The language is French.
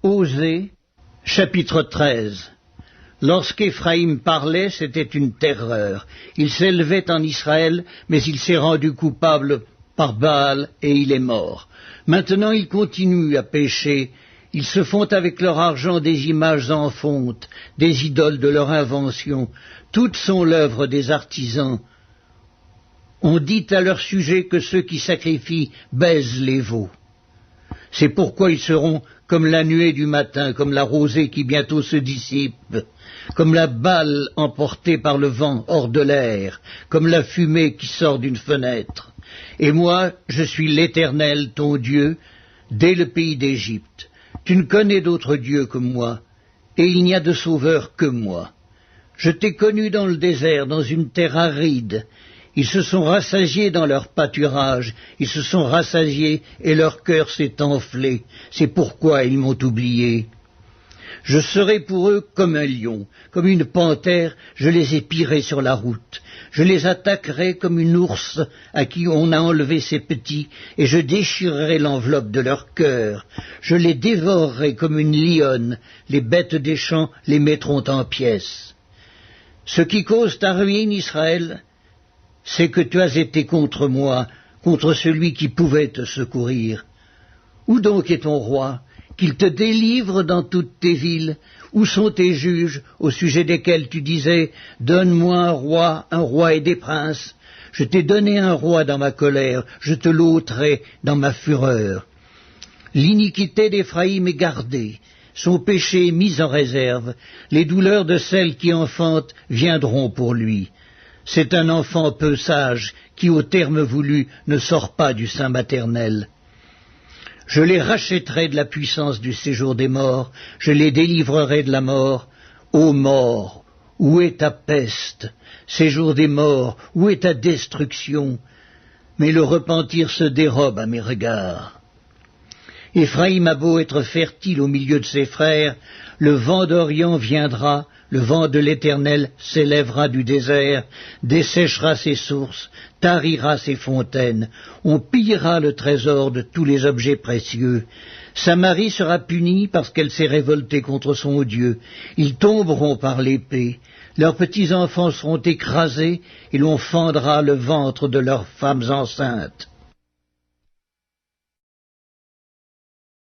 Osée, chapitre 13. Lorsqu'Éphraïm parlait, c'était une terreur. Il s'élevait en Israël, mais il s'est rendu coupable par Baal et il est mort. Maintenant ils continuent à pécher. Ils se font avec leur argent des images en fonte, des idoles de leur invention. Toutes sont l'œuvre des artisans. On dit à leur sujet que ceux qui sacrifient baisent les veaux. C'est pourquoi ils seront comme la nuée du matin, comme la rosée qui bientôt se dissipe, comme la balle emportée par le vent hors de l'air, comme la fumée qui sort d'une fenêtre. Et moi, je suis l'Éternel, ton Dieu, dès le pays d'Égypte. Tu ne connais d'autre Dieu que moi, et il n'y a de sauveur que moi. Je t'ai connu dans le désert, dans une terre aride. Ils se sont rassasiés dans leur pâturage, ils se sont rassasiés et leur cœur s'est enflé. C'est pourquoi ils m'ont oublié. Je serai pour eux comme un lion, comme une panthère, je les épierai sur la route. Je les attaquerai comme une ours à qui on a enlevé ses petits, et je déchirerai l'enveloppe de leur cœur. Je les dévorerai comme une lionne, les bêtes des champs les mettront en pièces. Ce qui cause ta ruine, Israël, c'est que tu as été contre moi, contre celui qui pouvait te secourir. Où donc est ton roi, qu'il te délivre dans toutes tes villes? Où sont tes juges, au sujet desquels tu disais « Donne-moi un roi et des princes ». Je t'ai donné un roi dans ma colère, je te l'ôterai dans ma fureur. L'iniquité d'Éphraïm est gardée, son péché est mis en réserve, les douleurs de celle qui enfante viendront pour lui. C'est un enfant peu sage qui, au terme voulu, ne sort pas du sein maternel. Je les rachèterai de la puissance du séjour des morts, je les délivrerai de la mort. Ô mort, où est ta peste? Séjour des morts, où est ta destruction? Mais le repentir se dérobe à mes regards. Éphraïm a beau être fertile au milieu de ses frères, le vent d'Orient viendra, le vent de l'Éternel s'élèvera du désert, desséchera ses sources, tarira ses fontaines, on pillera le trésor de tous les objets précieux. Samarie sera punie parce qu'elle s'est révoltée contre son Dieu. Ils tomberont par l'épée, leurs petits-enfants seront écrasés et l'on fendra le ventre de leurs femmes enceintes.